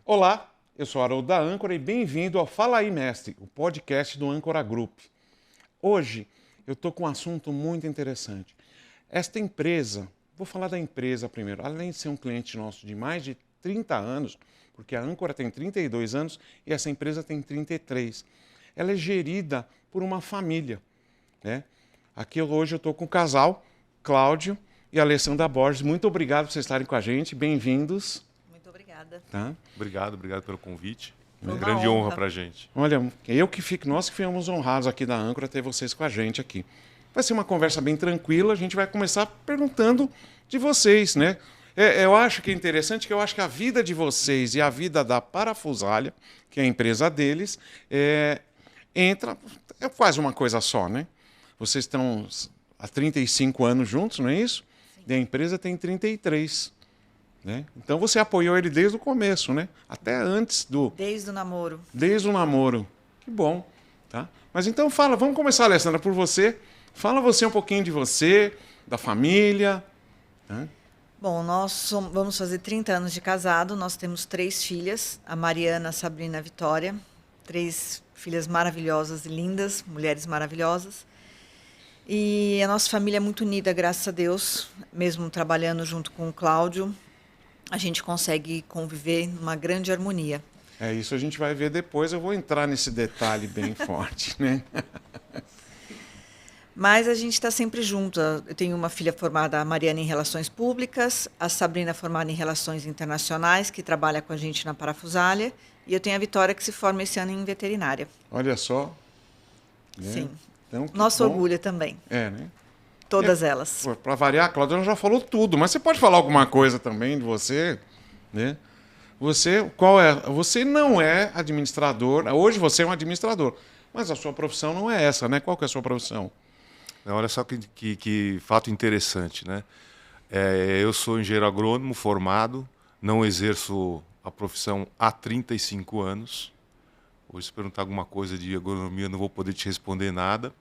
Olá, eu sou Haroldo da Âncora e bem-vindo ao Fala aí, Mestre, o podcast do Âncora Group. Hoje eu estou com um assunto muito interessante. Esta empresa, vou falar da empresa primeiro, além de ser um cliente nosso de mais de 30 anos, porque a Âncora tem 32 anos e essa empresa tem 33. Ela é gerida por uma família, né? Aqui hoje eu estou com o casal, Cláudio e Alessandra Borges. Muito obrigado por vocês estarem com a gente, bem-vindos. Muito obrigada. Tá? Obrigado pelo convite. É uma Uma grande honra honra para a gente. Olha, nós que ficamos honrados aqui da Âncora ter vocês com a gente aqui. Vai ser uma conversa bem tranquila, a gente vai começar perguntando de vocês, né? Eu acho que é interessante que eu acho que a vida de vocês e a vida da Parafusalha, que é a empresa deles, é quase uma coisa só, né? Vocês estão há 35 anos juntos, não é isso? Sim. E a empresa tem 33. Né? Então você apoiou ele desde o começo, né? Até antes do... Desde o namoro. Desde o namoro. Que bom. Tá? Mas então fala, vamos começar, Alessandra, por você. Fala você um pouquinho de você, da família. Tá? Bom, vamos fazer 30 anos de casado, nós temos 3 filhas, a Mariana, a Sabrina e a Vitória. 3 filhas maravilhosas e lindas, mulheres maravilhosas. E a nossa família é muito unida, graças a Deus, mesmo trabalhando junto com o Cláudio. A gente consegue conviver numa grande harmonia. É isso, a gente vai ver depois, eu vou entrar nesse detalhe bem forte, né? Mas a gente está sempre junto. Eu tenho uma filha formada, a Mariana, em Relações Públicas, a Sabrina formada em Relações Internacionais, que trabalha com a gente na Parafusalha, e eu tenho a Vitória, que se forma esse ano em Veterinária. Olha só. Né? Sim. Então, Nosso orgulho também. É, né? Todas elas. Para variar, a Cláudia já falou tudo, mas você pode falar alguma coisa também de você, né? Você não é administrador, hoje você é um administrador, mas a sua profissão não é essa, né? Qual que é a sua profissão? Olha só que fato interessante, né? Eu sou engenheiro agrônomo formado, não exerço a profissão há 35 anos. Hoje, se perguntar alguma coisa de agronomia, eu não vou poder te responder nada.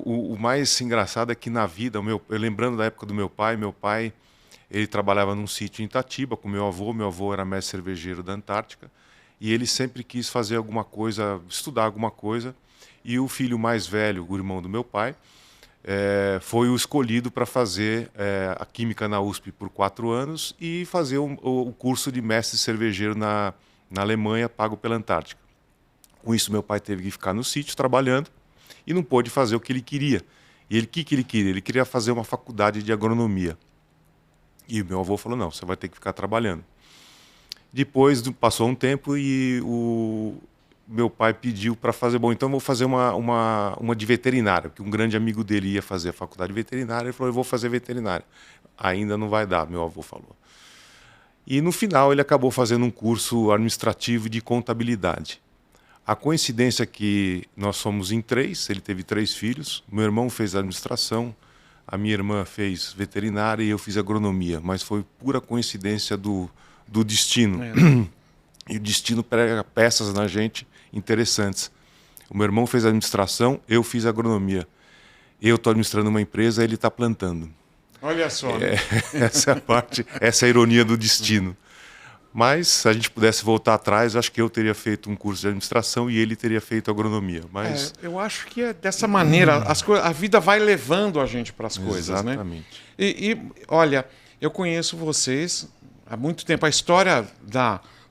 O mais engraçado é que na vida, eu lembrando da época do meu pai ele trabalhava num sítio em Itatiba com meu avô era mestre cervejeiro da Antártica, e ele sempre quis fazer alguma coisa, estudar alguma coisa, e o filho mais velho, o irmão do meu pai, foi o escolhido para fazer a Química na USP por 4 anos e fazer o curso de mestre cervejeiro na Alemanha, pago pela Antártica. Com isso, meu pai teve que ficar no sítio trabalhando, e não pôde fazer o que ele queria. E o que ele queria? Ele queria fazer uma faculdade de agronomia. E o meu avô falou, não, você vai ter que ficar trabalhando. Depois passou um tempo e o meu pai pediu para fazer, bom, então eu vou fazer uma de veterinária, porque um grande amigo dele ia fazer a faculdade de veterinária, ele falou, eu vou fazer veterinária. Ainda não vai dar, meu avô falou. E no final ele acabou fazendo um curso administrativo de contabilidade. A coincidência é que nós somos em 3, ele teve 3 filhos, meu irmão fez administração, a minha irmã fez veterinária e eu fiz agronomia, mas foi pura coincidência do destino. E o destino prega peças na gente interessantes. O meu irmão fez administração, eu fiz agronomia. Eu estou administrando uma empresa, ele está plantando. Olha só. Né? Essa é a ironia do destino. Mas, se a gente pudesse voltar atrás, acho que eu teria feito um curso de administração e ele teria feito agronomia. Mas... eu acho que é dessa maneira, a vida vai levando a gente para as coisas, né? Exatamente. E, olha, eu conheço vocês há muito tempo. A história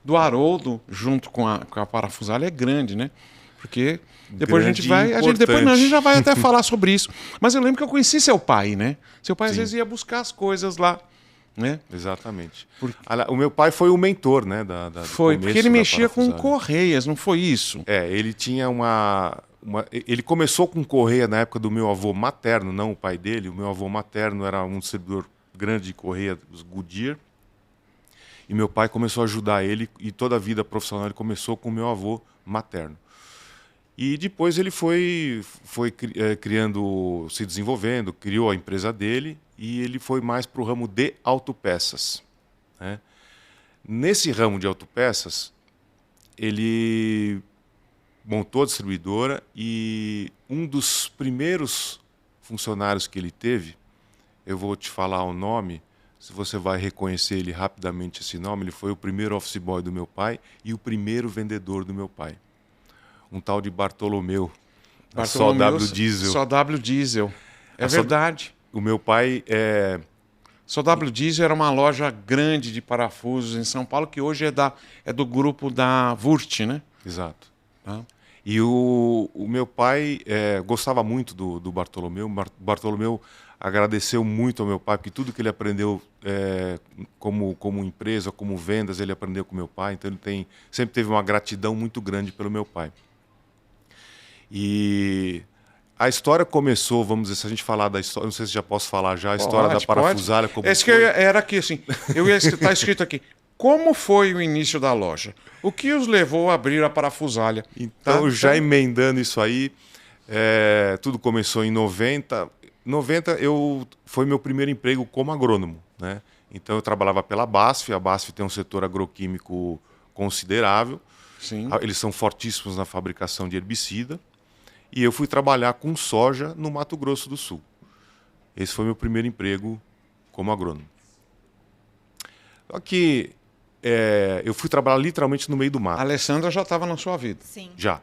do Haroldo junto com a Parafusalha é grande, né? Porque depois grande a gente já vai até falar sobre isso. Mas eu lembro que eu conheci seu pai, né? Seu pai, às vezes, ia buscar as coisas lá. Né? Exatamente. O meu pai foi o mentor, né? Foi, porque ele mexia com correias, não foi isso? Ele tinha ele começou com correia na época do meu avô materno, não o pai dele. O meu avô materno era um distribuidor grande de correia, os Goodyear. E meu pai começou a ajudar ele, e toda a vida profissional ele começou com o meu avô materno. E depois ele foi criando, se desenvolvendo, criou a empresa dele, e ele foi mais para o ramo de autopeças, né? Nesse ramo de autopeças, ele montou a distribuidora, e um dos primeiros funcionários que ele teve, eu vou te falar o nome, se você vai reconhecer ele rapidamente esse nome, ele foi o primeiro office boy do meu pai e o primeiro vendedor do meu pai. Um tal de Bartolomeu. Só W Diesel. Só W Diesel. É verdade. O meu pai Só W Diesel era uma loja grande de parafusos em São Paulo, que hoje é do grupo da Wurst, né? Exato. Tá. E o meu pai gostava muito do Bartolomeu. Bartolomeu agradeceu muito ao meu pai, porque tudo que ele aprendeu como empresa, como vendas, ele aprendeu com meu pai. Então ele sempre teve uma gratidão muito grande pelo meu pai. E a história começou, vamos dizer, se a gente falar da história, não sei se já posso falar já, a história da parafusária. Como esse que era aqui, assim, está escrito aqui. Como foi o início da loja? O que os levou a abrir a parafusária? Então, já emendando isso aí, tudo começou em 90. 90 foi meu primeiro emprego como agrônomo, né? Então eu trabalhava pela BASF, a BASF tem um setor agroquímico considerável. Sim. Eles são fortíssimos na fabricação de herbicida. E eu fui trabalhar com soja no Mato Grosso do Sul. Esse foi meu primeiro emprego como agrônomo. Só que eu fui trabalhar literalmente no meio do mato. A Alessandra já estava na sua vida? Sim. Já.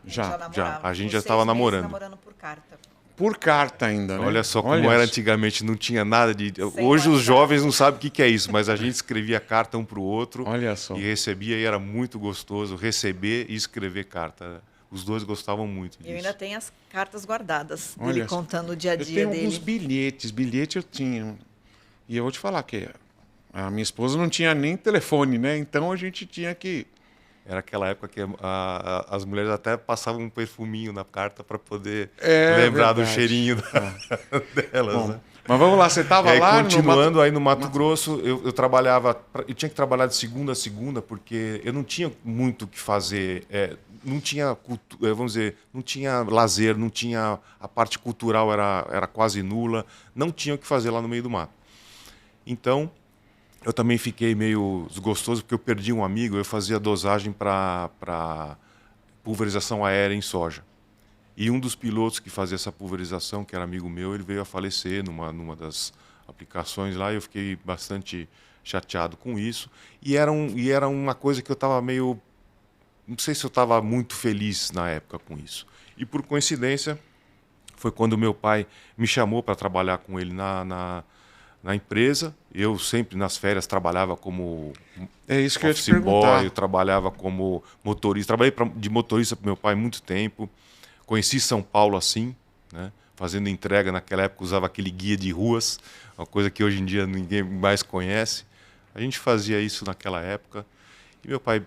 A gente já estava namorando. Namorando por carta. Por carta ainda, né? Olha só como era antigamente, não tinha nada de... Hoje os jovens não sabem o que é isso, mas a gente escrevia carta um para o outro. Olha só. E recebia, e era muito gostoso receber e escrever carta. Os dois gostavam muito disso. Eu ainda tenho as cartas guardadas, Olha dele só. contando o dia a dia Eu tenho dele. alguns bilhete eu tinha. E eu vou te falar que a minha esposa não tinha nem telefone, né? Então a gente tinha que... Era aquela época que as mulheres até passavam um perfuminho na carta para poder lembrar do cheirinho delas. Bom, né? mas vamos lá, você estava lá continuando aí no Mato Grosso, eu trabalhava, eu tinha que trabalhar de segunda a segunda porque eu não tinha muito o que fazer, não tinha vamos dizer, não tinha lazer, não tinha a parte cultural era quase nula, não tinha o que fazer lá no meio do mato. Então eu também fiquei meio desgostoso porque eu perdi um amigo, eu fazia dosagem para pulverização aérea em soja. E um dos pilotos que fazia essa pulverização, que era amigo meu, ele veio a falecer numa das aplicações lá, e eu fiquei bastante chateado com isso. E era uma coisa que eu estava meio... Não sei se eu estava muito feliz na época com isso. E por coincidência, foi quando meu pai me chamou para trabalhar com ele na empresa. Eu sempre nas férias trabalhava como isso que eu ia te perguntar. Eu trabalhava como motorista. Trabalhei de motorista para meu pai há muito tempo. Conheci São Paulo assim, né? Fazendo entrega naquela época, usava aquele guia de ruas, uma coisa que hoje em dia ninguém mais conhece. A gente fazia isso naquela época. E meu pai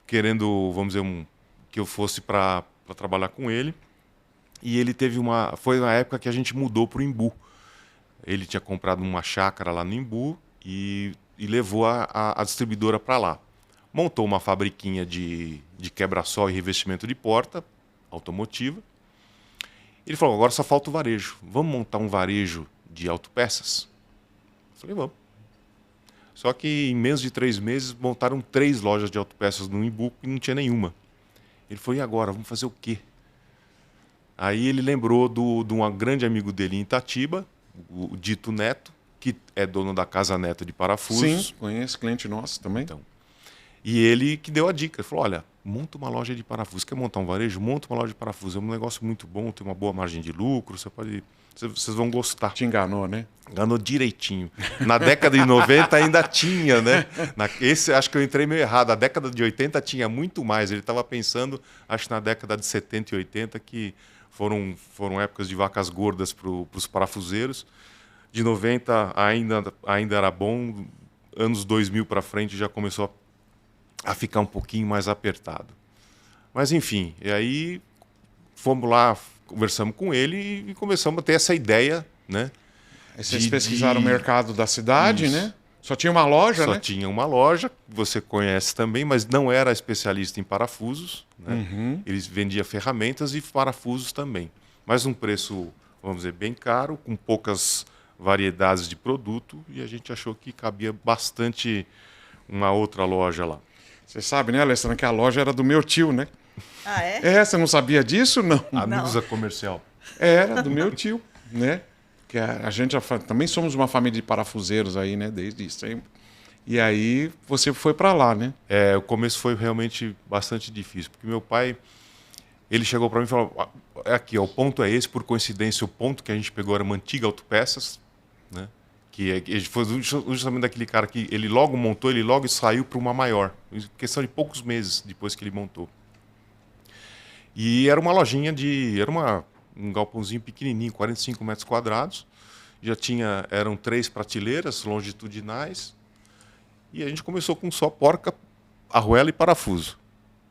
querendo, vamos dizer, que eu fosse para trabalhar com ele. E ele foi na época que a gente mudou para o Imbu. Ele tinha comprado uma chácara lá no Imbu e levou a distribuidora para lá. Montou uma fabriquinha de quebra-sol e revestimento de porta automotiva. Ele falou, agora só falta o varejo. Vamos montar um varejo de autopeças? Eu falei, vamos. Só que em menos de 3 meses montaram 3 lojas de autopeças no Imbu e não tinha nenhuma. Ele falou, e agora? Vamos fazer o quê? Aí ele lembrou de um grande amigo dele em Itatiba, o Dito Neto, que é dono da Casa Neto de Parafusos. Sim, conheço, cliente nosso também. Então, e ele que deu a dica, ele falou, olha, monta uma loja de parafusos. Quer montar um varejo? Monta uma loja de parafusos. É um negócio muito bom, tem uma boa margem de lucro, vocês vão gostar. Te enganou, né? Enganou direitinho. Na década de 90 ainda tinha, né? Acho que eu entrei meio errado. A década de 80 tinha muito mais. Ele estava pensando, acho que na década de 70 e 80, que foram épocas de vacas gordas para os parafuseiros. De 90 ainda era bom. Anos 2000 para frente já começou a ficar um pouquinho mais apertado. Mas enfim, e aí fomos lá, conversamos com ele e começamos a ter essa ideia, né? Aí vocês pesquisaram o mercado da cidade, Isso. né? Só tinha uma loja, né? Só tinha uma loja, que você conhece também, mas não era especialista em parafusos, né? Uhum. Eles vendiam ferramentas e parafusos também. Mas um preço, vamos dizer, bem caro, com poucas variedades de produto, e a gente achou que cabia bastante uma outra loja lá. Você sabe, né, Alessandra, que a loja era do meu tio, né? Ah, é? Você não sabia disso? Não. A Nusa Comercial. Era do meu tio. né? Que a gente também somos uma família de parafuseiros aí, né? Desde sempre. E aí você foi para lá, né? O começo foi realmente bastante difícil, porque meu pai, ele chegou para mim e falou, aqui, ó, o ponto é esse, por coincidência, o ponto que a gente pegou era uma antiga autopeças, né? Que foi justamente daquele cara que ele logo montou, ele logo saiu para uma maior, em questão de poucos meses depois que ele montou. E era uma lojinha um galpãozinho pequenininho, 45 metros quadrados, eram 3 prateleiras longitudinais, e a gente começou com só porca, arruela e parafuso,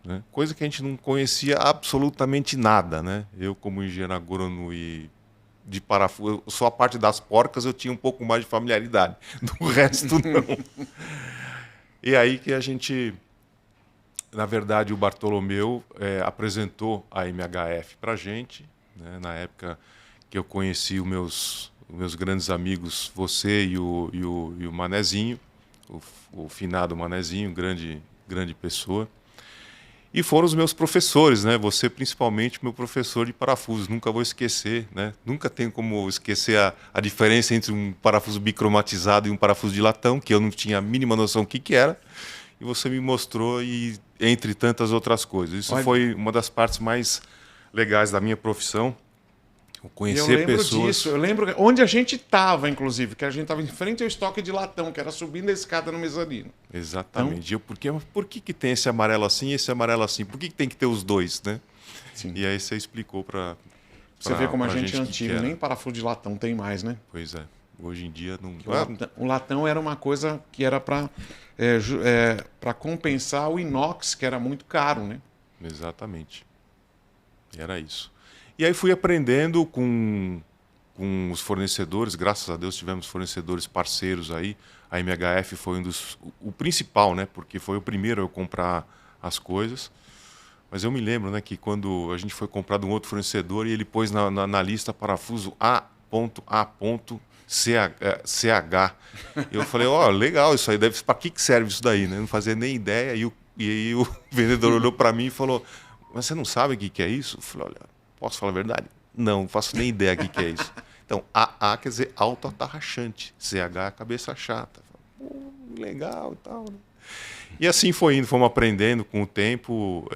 né? Coisa que a gente não conhecia absolutamente nada, né? Eu, como engenheiro agrônomo e de parafuso, só a parte das porcas eu tinha um pouco mais de familiaridade, do resto não. E aí que a gente, na verdade, o Bartolomeu apresentou a MHF para a gente, né? Na época que eu conheci os meus grandes amigos, você e o Manezinho, o finado Manezinho, grande pessoa. E foram os meus professores, né? Você principalmente meu professor de parafusos, nunca vou esquecer, né? Nunca tenho como esquecer a diferença entre um parafuso bicromatizado e um parafuso de latão, que eu não tinha a mínima noção do que era, e você me mostrou, e entre tantas outras coisas. Isso foi uma das partes mais legais da minha profissão, conhecer pessoas. Eu lembro onde a gente estava, inclusive, que a gente estava em frente ao estoque de latão, que era subindo a escada no mezanino. Exatamente. Então, por que tem esse amarelo assim e esse amarelo assim? Por que tem que ter os dois, né? Sim. E aí você explicou para você vê como a gente é antigo, nem parafuso de latão tem mais, né? Pois é. Hoje em dia não... O latão era uma coisa que era para compensar o inox, que era muito caro, né? Exatamente. Era isso. E aí fui aprendendo com os fornecedores, graças a Deus tivemos fornecedores parceiros aí. A MHF foi o principal, né? Porque foi o primeiro a eu comprar as coisas. Mas eu me lembro, né, que quando a gente foi comprar de um outro fornecedor e ele pôs na lista parafuso A.A.CH. Eu falei, legal, isso aí deve... Para que serve isso daí, né? Eu não fazia nem ideia. E aí o vendedor olhou para mim e falou, mas você não sabe o que é isso? Eu falei, olha... Posso falar a verdade? Não faço nem ideia do que é isso. Então, AA quer dizer auto-atarrachante. CH é cabeça chata. Legal e tal. Né? E assim foi indo, fomos aprendendo com o tempo.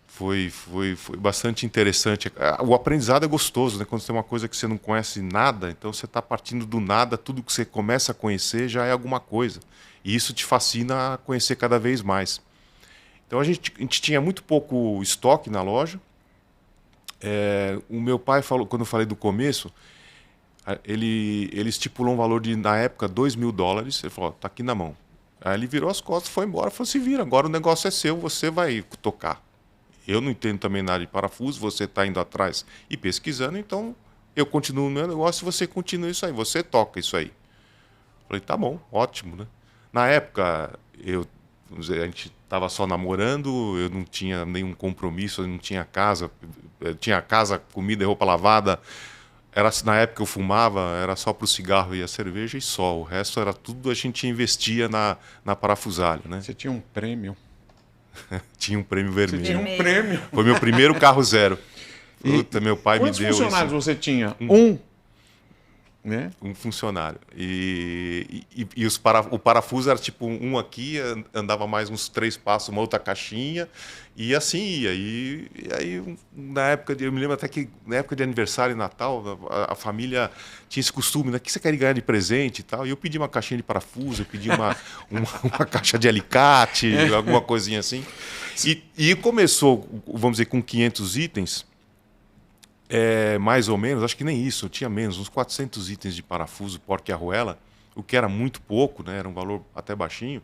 Foi bastante interessante. O aprendizado é gostoso, né? Quando você tem uma coisa que você não conhece nada, então você está partindo do nada, tudo que você começa a conhecer já é alguma coisa. E isso te fascina a conhecer cada vez mais. Então a gente tinha muito pouco estoque na loja. O meu pai falou, quando eu falei do começo, ele estipulou um valor de, na época, $2.000. Ele falou, tá aqui na mão. Aí ele virou as costas, foi embora, falou, se vira, agora o negócio é seu, você vai tocar. Eu não entendo também nada de parafuso, você está indo atrás e pesquisando, então eu continuo no meu negócio e você continua isso aí, você toca isso aí. Falei, tá bom, ótimo, né? Na época, a gente estava só namorando, eu não tinha nenhum compromisso, eu não tinha casa, tinha casa, comida e roupa lavada. Na época eu fumava, era só para o cigarro e a cerveja e só. O resto era tudo, a gente investia na parafusalha, né? Você tinha um prêmio? Tinha um prêmio vermelho. Você tinha um prêmio? Foi meu primeiro carro zero. Puta, meu pai me deu isso. Quantos funcionários você tinha? Um? Né? Um funcionário. E o parafuso era tipo um aqui, andava mais uns 3 passos, uma outra caixinha, e assim ia. E aí, na época eu me lembro até que na época de aniversário e Natal, a família tinha esse costume, né? O que você quer ganhar de presente e tal? E eu pedi uma caixinha de parafuso, eu pedi uma caixa de alicate, alguma coisinha assim. E começou, vamos dizer, com 500 itens. Mais ou menos, acho que nem isso, eu tinha menos, uns 400 itens de parafuso, porca e arruela, o que era muito pouco, né? Era um valor até baixinho.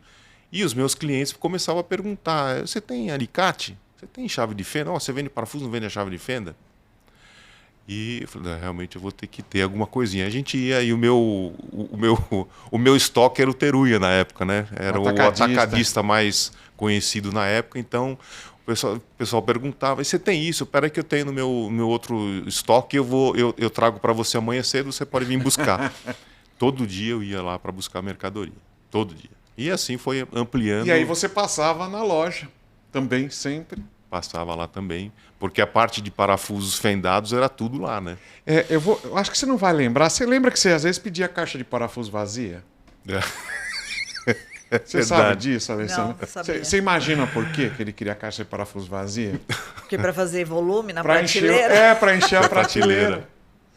E os meus clientes começavam a perguntar, você tem alicate? Você tem chave de fenda? Você vende parafuso, não vende a chave de fenda? E eu falei, realmente eu vou ter que ter alguma coisinha. A gente ia, e o meu estoque era o Teruya na época, né? Era o atacadista mais conhecido na época, então... O pessoal perguntava, e você tem isso? Espera que eu tenho no meu outro estoque, eu trago para você amanhã cedo, você pode vir buscar. Todo dia eu ia lá para buscar mercadoria. Todo dia. E assim foi ampliando. E aí você passava na loja também, sempre. passava lá também, porque a parte de parafusos fendados era tudo lá, né? Eu acho que você não vai lembrar. Você lembra que você às vezes pedia caixa de parafuso vazia? Você sabe disso, Alessandra? Não sabia. Você imagina por quê que ele queria caixa de parafuso vazia? Porque para fazer volume na Para prateleira. para encher a prateleira.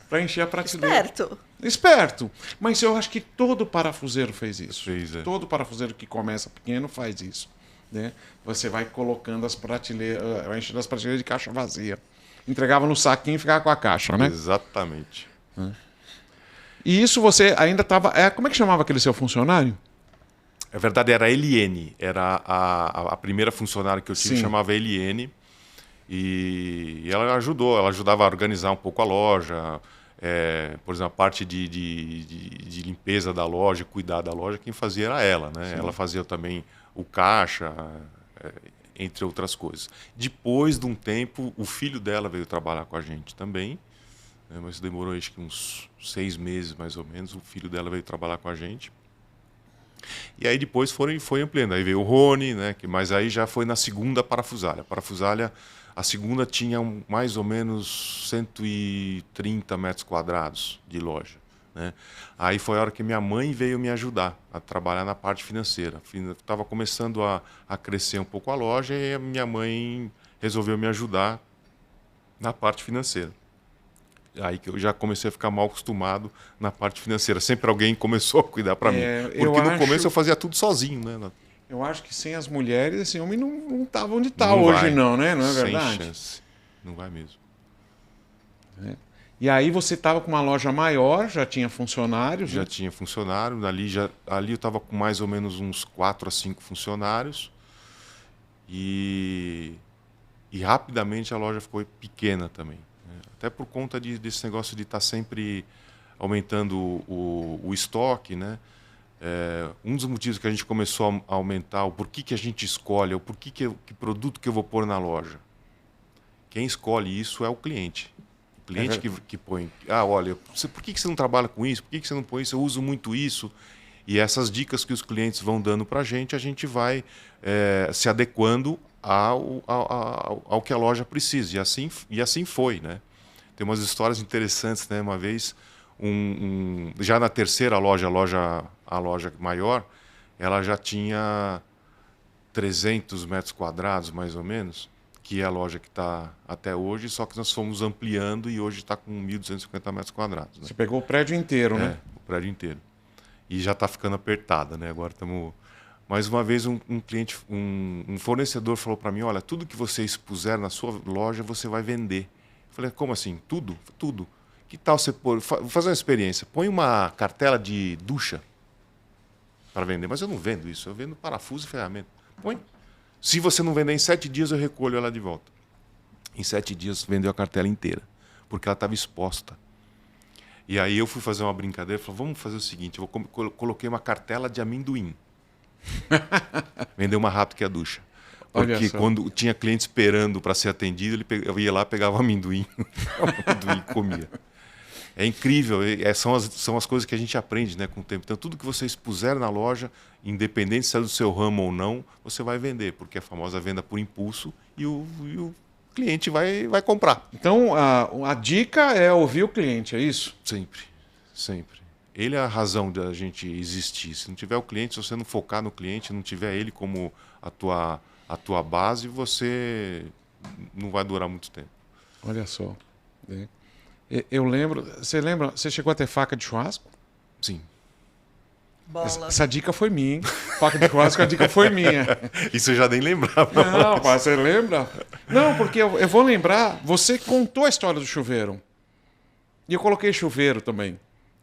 Para encher a prateleira. Esperto. Esperto. Mas eu acho que todo parafuseiro fez isso. Todo parafuseiro que começa pequeno faz isso. Né? Você vai colocando as prateleiras, vai enchendo as prateleiras de caixa vazia. Entregava no saquinho e ficava com a caixa, né? Exatamente. E isso você ainda estava... como é que chamava aquele seu funcionário? Na verdade, era a Eliene. Era a primeira funcionária que eu tive, chamava Eliene. E ela ajudava a organizar um pouco a loja. Por exemplo, a parte de limpeza da loja, cuidar da loja, quem fazia era ela, né? Ela fazia também o caixa, entre outras coisas. Depois de um tempo, o filho dela veio trabalhar com a gente também, né? Mas demorou acho que uns 6 meses, mais ou menos, o filho dela veio trabalhar com a gente. E aí depois foi ampliando. Aí veio o Rony, né? Mas aí já foi na segunda parafusária. A parafusária, a segunda tinha mais ou menos 130 metros quadrados de loja. Né? Aí foi a hora que minha mãe veio me ajudar a trabalhar na parte financeira. Estava começando a crescer um pouco a loja e a minha mãe resolveu me ajudar na parte financeira. Aí que eu já comecei a ficar mal acostumado na parte financeira. Sempre alguém começou a cuidar para mim. Porque no começo eu fazia tudo sozinho, né? Eu acho que sem as mulheres, esse homem não estava onde está hoje, não, né? Não é verdade? Sem chance. Não vai mesmo. E aí você estava com uma loja maior, já tinha funcionários? Já tinha funcionário. Ali eu estava com mais ou menos uns 4 a 5 funcionários. E rapidamente a loja ficou pequena também. Até por conta desse negócio de estar sempre aumentando o estoque, né? Um dos motivos que a gente começou a aumentar, o porquê que a gente escolhe, o porquê que produto que eu vou pôr na loja. Quem escolhe isso é o cliente. O cliente que põe, olha, por que você não trabalha com isso? Por que você não põe isso? Eu uso muito isso. E essas dicas que os clientes vão dando para a gente vai se adequando ao que a loja precisa. E assim foi, né? Tem umas histórias interessantes, né? Uma vez, já na terceira loja, a loja maior, ela já tinha 300 metros quadrados, mais ou menos, que é a loja que está até hoje, só que nós fomos ampliando e hoje está com 1.250 metros quadrados. Né? Você pegou o prédio inteiro, né? O prédio inteiro. E já está ficando apertada, né? Agora estamos... Mais uma vez, um cliente, um fornecedor falou para mim, olha, tudo que você expuser na sua loja, você vai vender. Eu falei, como assim? Tudo? Tudo. Que tal você pôr... Vou fazer uma experiência. Põe uma cartela de ducha para vender. Mas eu não vendo isso. Eu vendo parafuso e ferramenta. Põe. Se você não vender em 7 dias, eu recolho ela de volta. Em 7 dias, vendeu a cartela inteira. Porque ela estava exposta. E aí eu fui fazer uma brincadeira. Falei, vamos fazer o seguinte. Eu coloquei uma cartela de amendoim. Vendeu mais rápido que a ducha. Porque quando tinha cliente esperando para ser atendido, eu ia lá, pegava amendoim, amendoim e comia. É incrível, são as coisas que a gente aprende, né, com o tempo. Então, tudo que você expuser na loja, independente se é do seu ramo ou não, você vai vender, porque é a famosa venda por impulso e o cliente vai comprar. Então, a dica é ouvir o cliente, é isso? Sempre, sempre. Ele é a razão da gente existir. Se não tiver o cliente, se você não focar no cliente, não tiver ele como a tua base, você não vai durar muito tempo. Olha só. Eu lembro... Você chegou a ter faca de churrasco? Sim. Bola. Essa dica foi minha, hein? Faca de churrasco, a dica foi minha. Isso eu já nem lembrava. Não, você lembra? Não, porque eu vou lembrar, você contou a história do chuveiro. E eu coloquei chuveiro também.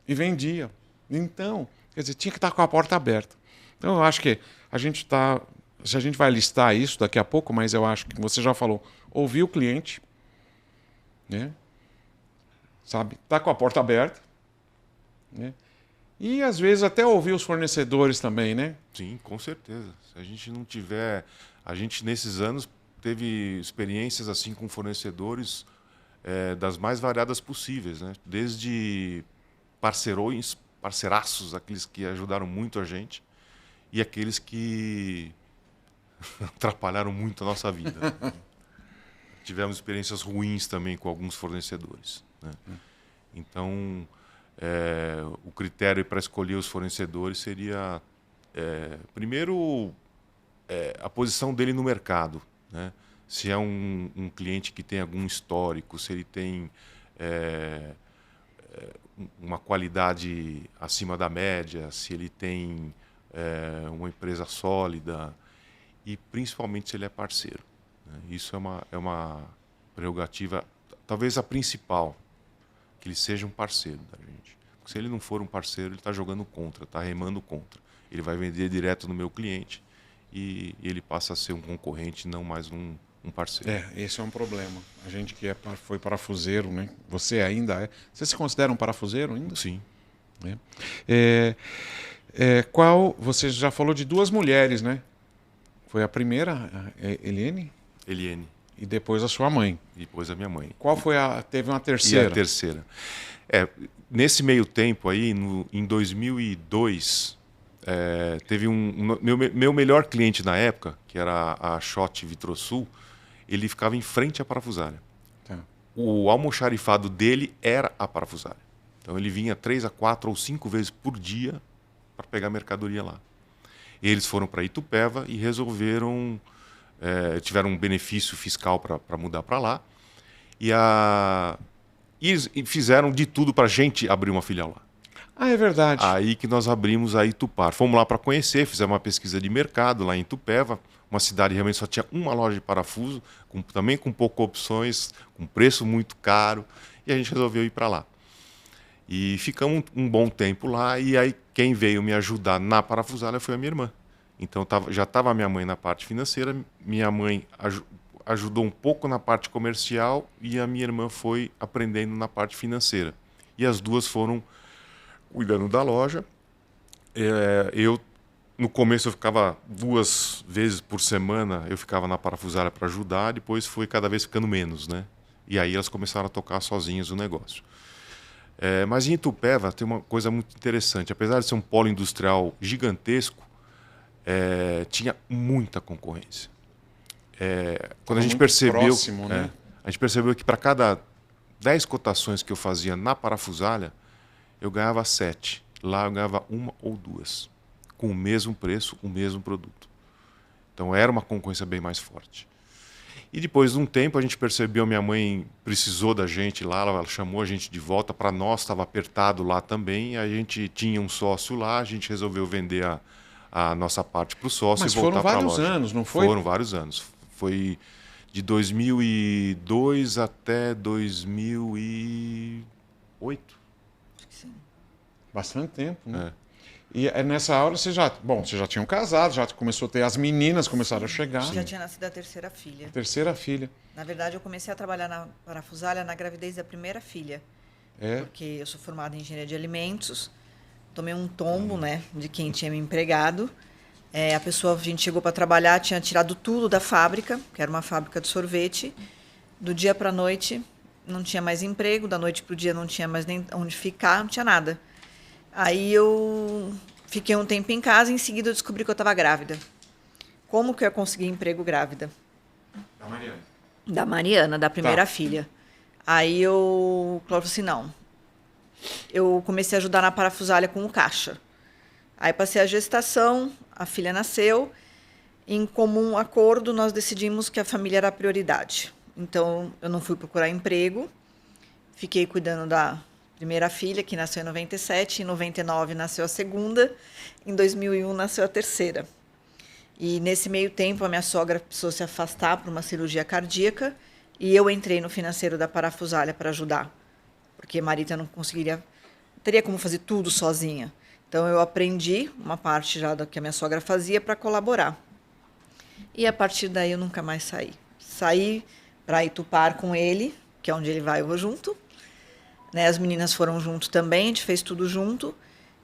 E vendia. Então, quer dizer, tinha que estar com a porta aberta. Então, eu acho que a gente está... A gente vai listar isso daqui a pouco, mas eu acho que você já falou. Ouvir o cliente, né? Sabe? Tá com a porta aberta, né? E às vezes até ouvir os fornecedores também, né? Sim, com certeza. Se a gente não tiver... A gente, nesses anos, teve experiências assim com fornecedores das mais variadas possíveis, né? Desde parceiraços, aqueles que ajudaram muito a gente, e aqueles que atrapalharam muito a nossa vida. tivemos experiências ruins também com alguns fornecedores, né? Então, o critério para escolher os fornecedores seria, primeiro, a posição dele no mercado, né? Se é um cliente que tem algum histórico, se ele tem uma qualidade acima da média, se ele tem uma empresa sólida e principalmente se ele é parceiro, né? Isso é uma prerrogativa, talvez a principal, que ele seja um parceiro da gente. Porque se ele não for um parceiro, ele está jogando contra, está remando contra. Ele vai vender direto no meu cliente e ele passa a ser um concorrente, não mais um parceiro. Esse é um problema. A gente que foi parafuseiro, né? Você ainda é. Você se considera um parafuseiro ainda? Sim. Você já falou de 2 mulheres, né? Foi a primeira, a Eliene? Eliene. E depois a sua mãe. E depois a minha mãe. Qual foi teve uma terceira? E a terceira. Nesse meio tempo aí, em 2002, teve meu melhor cliente na época, que era a Schott Vitrosul, ele ficava em frente à parafusária. Tá. O almoxarifado dele era a parafusária. Então ele vinha 3 a 4 ou 5 vezes por dia para pegar mercadoria lá. Eles foram para Itupeva e resolveram, tiveram um benefício fiscal para mudar para lá e fizeram de tudo para a gente abrir uma filial lá. Ah, é verdade. Aí que nós abrimos a Itupar. Fomos lá para conhecer, fizemos uma pesquisa de mercado lá em Itupeva, uma cidade realmente só tinha uma loja de parafuso, também com poucas opções, com preço muito caro, e a gente resolveu ir para lá. E ficamos um bom tempo lá, e aí quem veio me ajudar na parafusária foi a minha irmã. Então já estava a minha mãe na parte financeira, minha mãe ajudou um pouco na parte comercial e a minha irmã foi aprendendo na parte financeira. E as duas foram cuidando da loja. No começo eu ficava 2 vezes por semana, eu ficava na parafusária para ajudar, depois foi cada vez ficando menos, né? E aí elas começaram a tocar sozinhas o negócio. Mas em Itupeva tem uma coisa muito interessante. Apesar de ser um polo industrial gigantesco, tinha muita concorrência. Quando a gente percebeu, próximo, né? a gente percebeu que para cada 10 cotações que eu fazia na parafusária, eu ganhava 7. Lá eu ganhava 1 ou 2. Com o mesmo preço, o mesmo produto. Então era uma concorrência bem mais forte. E depois de um tempo a gente percebeu, minha mãe precisou da gente lá, ela chamou a gente de volta, para nós estava apertado lá também, a gente tinha um sócio lá, a gente resolveu vender a nossa parte para o sócio e voltar para a loja. Mas foram vários anos, não foi? Foram vários anos. Foi de 2002 até 2008. Sim. Bastante tempo, né? E nessa hora vocês já tinham casado, já começou a ter, as meninas começaram a chegar. Já tinha nascido a terceira filha. Terceira filha. Na verdade, eu comecei a trabalhar na parafusária na gravidez da primeira filha. Porque eu sou formada em engenharia de alimentos, tomei um tombo, né, de quem tinha me empregado. A gente chegou para trabalhar, tinha tirado tudo da fábrica, que era uma fábrica de sorvete. Do dia para a noite, não tinha mais emprego, da noite para o dia não tinha mais nem onde ficar, não tinha nada. Aí eu fiquei um tempo em casa e em seguida eu descobri que eu estava grávida. Como que eu ia conseguir emprego grávida? Da Mariana. Da Mariana, da primeira filha. Aí eu falei assim, não. Eu comecei a ajudar na parafusária com o caixa. Aí passei a gestação, a filha nasceu. Em comum acordo, nós decidimos que a família era a prioridade. Então, eu não fui procurar emprego. Fiquei cuidando da primeira filha, que nasceu em 97, em 99 nasceu a segunda, em 2001 nasceu a terceira. E nesse meio tempo a minha sogra precisou se afastar por uma cirurgia cardíaca e eu entrei no financeiro da parafusária para ajudar, porque Marita não teria como fazer tudo sozinha. Então eu aprendi uma parte já do que a minha sogra fazia para colaborar. E a partir daí eu nunca mais saí. Saí para Itupar com ele, que é onde ele vai, eu vou junto. As meninas foram junto também, a gente fez tudo junto.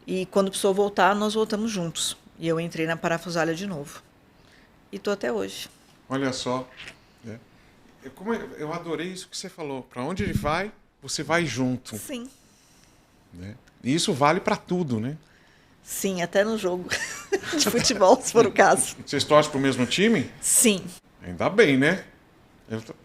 E quando precisou voltar, nós voltamos juntos. E eu entrei na parafusária de novo. E estou até hoje. Olha só. Eu adorei isso que você falou. Para onde ele vai, você vai junto. Sim. E isso vale para tudo, né? Sim, até no jogo de futebol, se for o caso. Vocês torcem para o mesmo time? Sim. Ainda bem, né?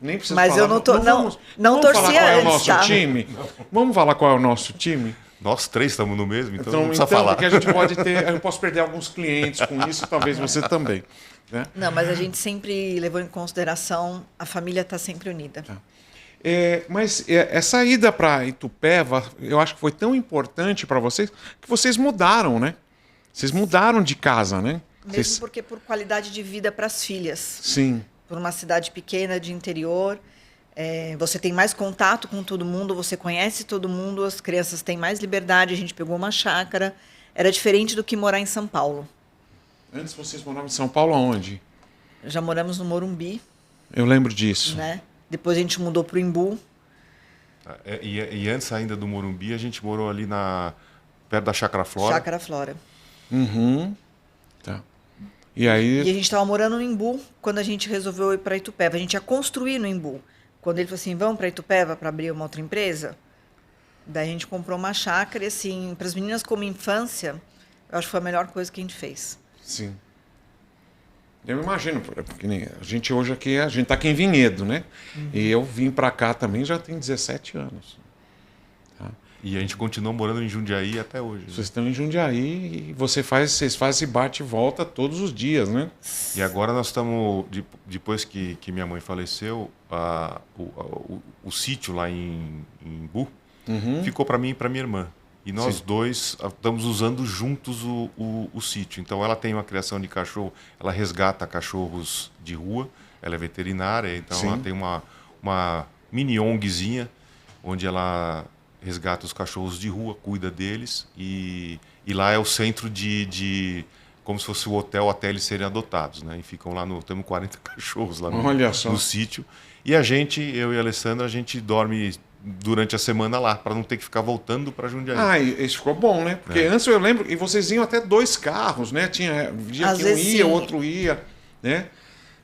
Nem preciso Mas falar. eu não, Vamos torcia falar qual é o antes, nosso tá? time? Vamos falar qual é o nosso time? Nós três estamos no mesmo, então não precisa falar. Porque a gente pode ter... Eu posso perder alguns clientes com isso, talvez você também. Né? Não, mas a gente sempre levou em consideração a família estar sempre unida. Tá. Mas essa ida para Itupeva, eu acho que foi tão importante para vocês que vocês mudaram, né? Vocês mudaram de casa, né? Mesmo porque por qualidade de vida para as filhas. Sim. Por uma cidade pequena, de interior, você tem mais contato com todo mundo, você conhece todo mundo, as crianças têm mais liberdade, a gente pegou uma chácara. Era diferente do que morar em São Paulo. Antes vocês moravam em São Paulo aonde? Já moramos no Morumbi. Eu lembro disso. Né? Depois a gente mudou para o Imbu. E antes ainda do Morumbi, a gente morou ali perto da Chácara Flora. Chácara Flora. Uhum. Tá. E aí... E a gente estava morando no Imbu quando a gente resolveu ir para Itupeva. A gente ia construir no Imbu. Quando ele falou assim, vamos para Itupeva para abrir uma outra empresa? Daí a gente comprou uma chácara e, assim, para as meninas como infância, eu acho que foi a melhor coisa que a gente fez. Sim. Eu imagino, porque a gente hoje aqui, a gente está aqui em Vinhedo, né? Uhum. E eu vim para cá também já tem 17 anos. Tá? E a gente continua morando em Jundiaí até hoje. Vocês estão em Jundiaí e vocês fazem esse bate e volta todos os dias, né? E agora nós estamos, depois que minha mãe faleceu, o sítio lá em Imbu ficou para mim e para minha irmã. E nós dois estamos usando juntos o sítio. Então ela tem uma criação de cachorro, ela resgata cachorros de rua, ela é veterinária, então ela tem uma mini ONGzinha, onde ela resgata os cachorros de rua, cuida deles, e lá é o centro como se fosse o hotel até eles serem adotados, né? E ficam lá, temos 40 cachorros lá no sítio. E eu e a Alessandra, a gente dorme durante a semana lá, para não ter que ficar voltando para Jundiaí. Isso ficou bom, né? Porque antes eu lembro, e vocês iam até 2 carros, né? Tinha dia que um ia, o outro ia, né?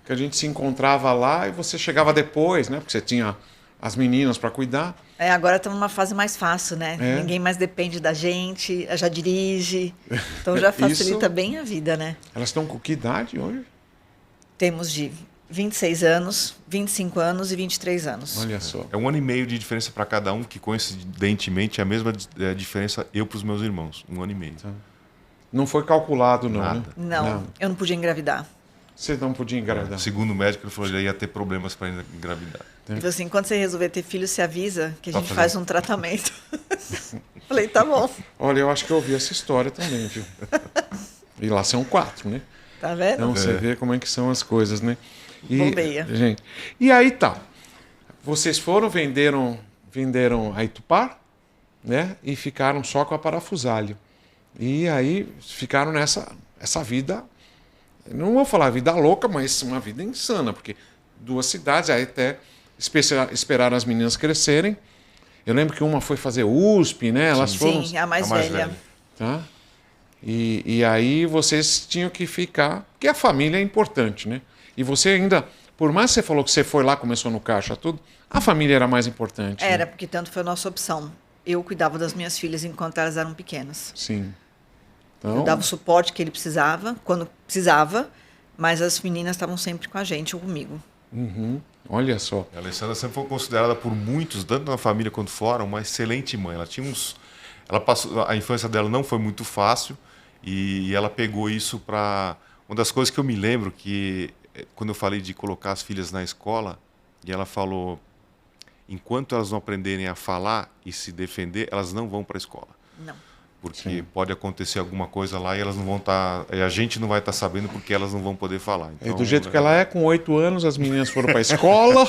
Que a gente se encontrava lá e você chegava depois, né? Porque você tinha as meninas para cuidar. Agora estamos numa fase mais fácil, né? Ninguém mais depende da gente, já dirige, então já facilita bem a vida, né? Elas estão com que idade hoje? Temos de 26 anos, 25 anos e 23 anos. Olha só. É 1 ano e meio de diferença para cada um, que coincidentemente é a mesma diferença eu para os meus irmãos. 1 ano e meio. Não foi calculado, não, nada. Né? Não, eu não podia engravidar. Você não podia engravidar? Segundo o médico, ele falou que ia ter problemas para engravidar. Ele falou assim, quando você resolver ter filho, se avisa que a gente faz um tratamento. Falei, tá bom. Olha, eu acho que eu ouvi essa história também, viu? E lá são 4, né? Tá vendo? Então você vê como é que são as coisas, né? Bombeia. Gente, e aí tá. Vocês venderam a Itupar, né? E ficaram só com a Parafusalho. E aí ficaram essa vida, não vou falar vida louca, mas uma vida insana, porque 2 cidades, aí até esperaram as meninas crescerem. Eu lembro que uma foi fazer USP, né? Elas foram... Sim, a mais velha. Tá? E aí vocês tinham que ficar, porque a família é importante, né? E você ainda, por mais que você falou que você foi lá, começou no caixa, tudo, a família era mais importante. Era, né? porque tanto foi a nossa opção. Eu cuidava das minhas filhas enquanto elas eram pequenas. Sim. Então... Eu dava o suporte que ele precisava, quando precisava, mas as meninas estavam sempre com a gente ou comigo. Uhum. Olha só. A Alessandra sempre foi considerada por muitos, tanto na família quanto fora, uma excelente mãe. Ela passou, a infância dela não foi muito fácil e ela pegou isso para... Uma das coisas que eu me lembro que quando eu falei de colocar as filhas na escola, e ela falou, enquanto elas não aprenderem a falar e se defender, elas não vão para a escola. Não. Porque pode acontecer alguma coisa lá e elas não vão estar... a gente não vai estar sabendo porque elas não vão poder falar. Então, do jeito que ela é, com 8 anos, as meninas foram para a escola.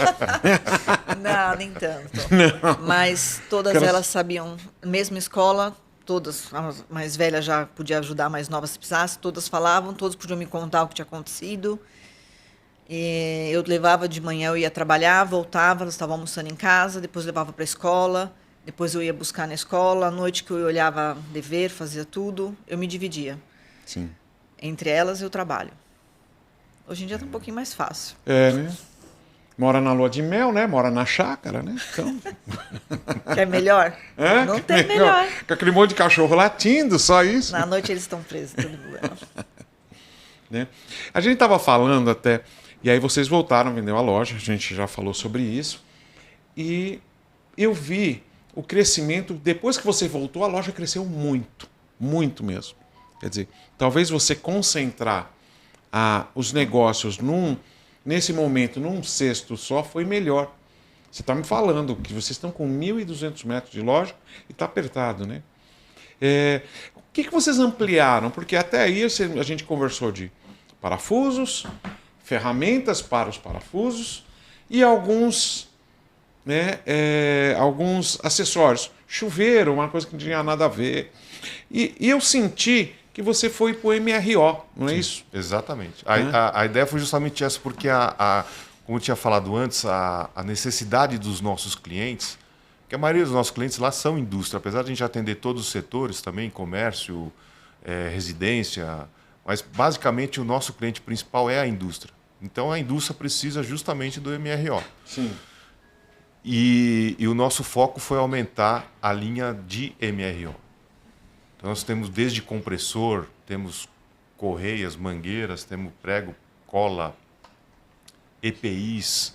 Não, nem tanto. Não. Mas todas elas sabiam, mesma escola, todas, a mais velha já podia ajudar a mais nova se precisasse, todas falavam, todos podiam me contar o que tinha acontecido. E eu levava de manhã, eu ia trabalhar, voltava, elas estavam almoçando em casa, depois levava para a escola, depois eu ia buscar na escola, à noite que eu olhava dever, fazia tudo, eu me dividia. Sim. Entre elas e o trabalho. Hoje em dia está um pouquinho mais fácil. É, né? Mora na lua de mel, né? Mora na chácara, né? Então... Quer melhor? Não tem melhor. Com aquele monte de cachorro latindo, só isso. Na noite eles estão presos, tudo bem. Né? A gente estava falando até, E aí vocês voltaram, vendeu a loja, a gente já falou sobre isso. E eu vi o crescimento, depois que você voltou, a loja cresceu muito, muito mesmo. Quer dizer, talvez você concentrar os negócios nesse momento, num cesto só, foi melhor. Você está me falando que vocês estão com 1.200 metros de loja e está apertado, né? O que vocês ampliaram? Porque até aí a gente conversou de parafusos, ferramentas para os parafusos e alguns acessórios. Chuveiro, uma coisa que não tinha nada a ver. E eu senti que você foi para o MRO, não é isso? Exatamente. A ideia foi justamente essa, porque, como eu tinha falado antes, a necessidade dos nossos clientes, que a maioria dos nossos clientes lá são indústria, apesar de a gente atender todos os setores também, comércio, residência, mas basicamente o nosso cliente principal é a indústria. Então a indústria precisa justamente do MRO. Sim. E o nosso foco foi aumentar a linha de MRO. Então nós temos desde compressor, temos correias, mangueiras, temos prego, cola, EPIs,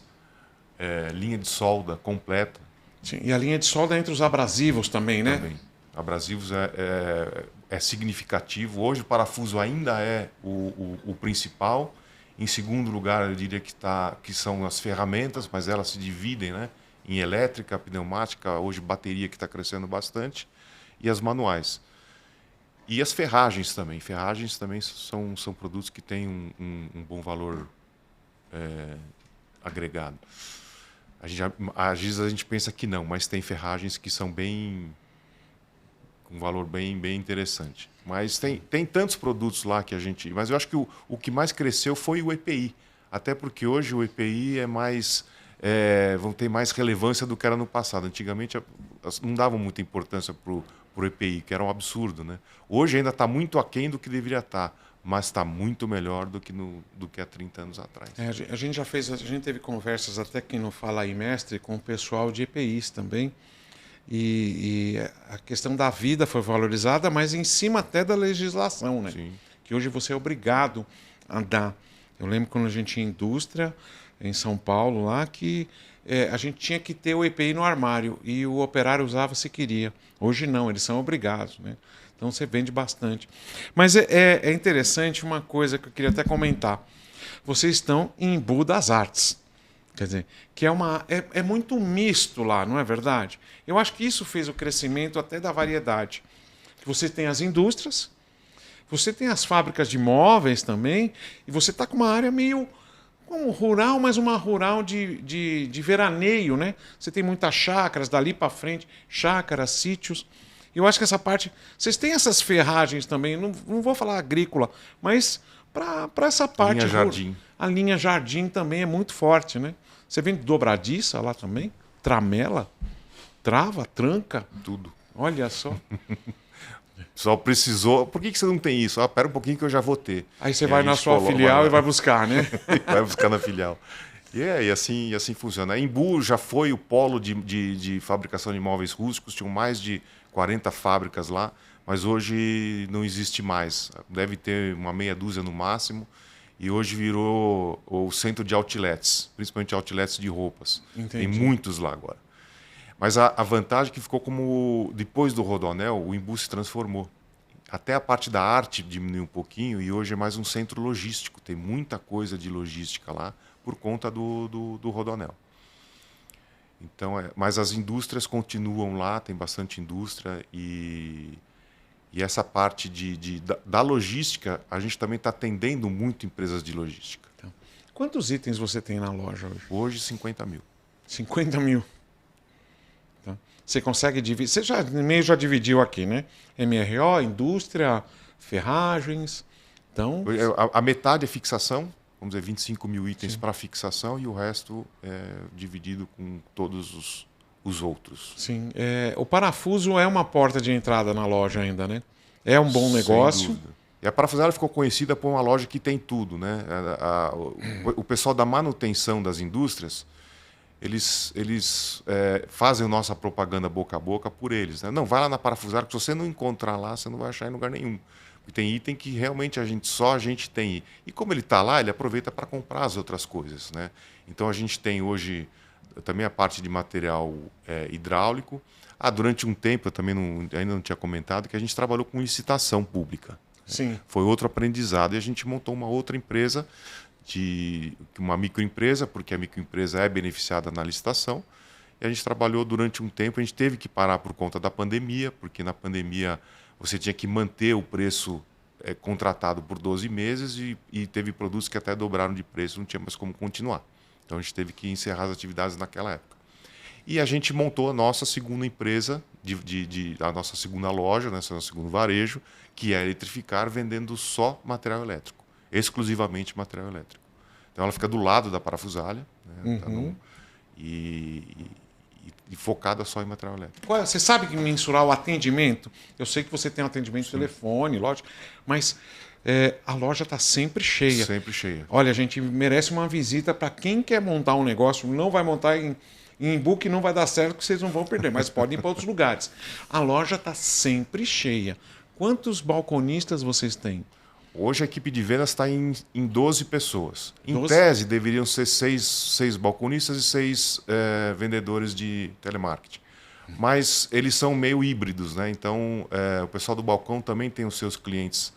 linha de solda completa. Sim. E a linha de solda é entre os abrasivos também, né? Também. Abrasivos é significativo. Hoje o parafuso ainda é o principal. Em segundo lugar, eu diria que são as ferramentas, mas elas se dividem, né, em elétrica, pneumática, hoje bateria que está crescendo bastante, e as manuais. E as ferragens também. Ferragens também são produtos que têm um bom valor agregado. Às vezes a gente pensa que não, mas tem ferragens que são com um valor bem interessante. Mas tem tantos produtos lá que a gente... Mas eu acho que o que mais cresceu foi o EPI. Até porque hoje o EPI vão ter mais relevância do que era no passado. Antigamente não davam muita importância para o EPI, que era um absurdo, né? Hoje ainda está muito aquém do que deveria estar, mas está muito melhor do que há 30 anos atrás. A gente teve conversas até aqui no Fala aí, Mestre, com o pessoal de EPIs também. E a questão da vida foi valorizada, mas em cima até da legislação, né? Sim. Que hoje você é obrigado a dar. Eu lembro quando a gente tinha indústria em São Paulo lá, que a gente tinha que ter o EPI no armário e o operário usava se queria. Hoje não, eles são obrigados, né? Então você vende bastante. Mas é interessante uma coisa que eu queria até comentar. Vocês estão em Embu das Artes. Quer dizer, que é muito misto lá, não é verdade? Eu acho que isso fez o crescimento até da variedade. Você tem as indústrias, você tem as fábricas de móveis também, e você está com uma área meio como rural, mas uma rural de veraneio, né? Você tem muitas chácaras, dali para frente, chácaras, sítios. Eu acho que essa parte... Vocês têm essas ferragens também, não vou falar agrícola, mas para essa parte... Linha Jardim. A linha Jardim também é muito forte, né? Você vende dobradiça lá também? Tramela? Trava? Tranca? Tudo. Olha só. Só precisou... Por que você não tem isso? Pera um pouquinho que eu já vou ter. Aí você vai na sua filial e vai buscar, né? Vai buscar na filial. E assim funciona. A Embu já foi o polo de fabricação de móveis rústicos, tinham mais de 40 fábricas lá, mas hoje não existe mais. Deve ter uma meia dúzia no máximo. E hoje virou o centro de outlets, principalmente outlets de roupas. Entendi. Tem muitos lá agora. Mas a vantagem é que ficou como... Depois do Rodoanel, o Embu se transformou. Até a parte da arte diminuiu um pouquinho e hoje é mais um centro logístico. Tem muita coisa de logística lá por conta do Rodoanel. Então, mas as indústrias continuam lá, tem bastante indústria e essa parte da logística, a gente também está atendendo muito empresas de logística. Então, quantos itens você tem na loja hoje? Hoje, 50 mil. 50 mil. Tá. Você consegue dividir... Você já dividiu aqui, né? MRO, indústria, ferragens. Então... A metade é fixação, vamos dizer, 25 mil itens para fixação e o resto é dividido com todos os outros. Sim. O parafuso é uma porta de entrada na loja ainda, né? É um bom negócio. Sem dúvida. E a parafusaria ficou conhecida por uma loja que tem tudo, né? O pessoal da manutenção das indústrias, eles fazem a nossa propaganda boca a boca por eles, né? Não, vai lá na parafusaria, que se você não encontrar lá, você não vai achar em lugar nenhum. Porque tem item que realmente só a gente tem. E como ele está lá, ele aproveita para comprar as outras coisas, né? Então a gente tem hoje também a parte de material hidráulico. Durante um tempo, eu também ainda não tinha comentado, que a gente trabalhou com licitação pública. Sim. Foi outro aprendizado. E a gente montou uma outra empresa, uma microempresa, porque a microempresa é beneficiada na licitação. E a gente trabalhou durante um tempo. A gente teve que parar por conta da pandemia, porque na pandemia você tinha que manter o preço contratado por 12 meses e teve produtos que até dobraram de preço, não tinha mais como continuar. Então a gente teve que encerrar as atividades naquela época. E a gente montou a nossa segunda empresa, a nossa segunda loja, né, nosso segundo varejo, que é Eletrificar, vendendo só material elétrico, exclusivamente material elétrico. Então ela fica do lado da parafusália, né, e focada só em material elétrico. Você sabe que mensurar o atendimento? Eu sei que você tem um atendimento de telefone, lógico, mas a loja está sempre cheia. Sempre cheia. Olha, a gente merece uma visita para quem quer montar um negócio, não vai montar em book, não vai dar certo, que vocês não vão perder, mas podem ir para outros lugares. A loja está sempre cheia. Quantos balconistas vocês têm? Hoje a equipe de vendas está em 12 pessoas. Em 12? tese, deveriam ser 6 balconistas e 6 vendedores de telemarketing. Mas eles são meio híbridos, né? Então, o pessoal do balcão também tem os seus clientes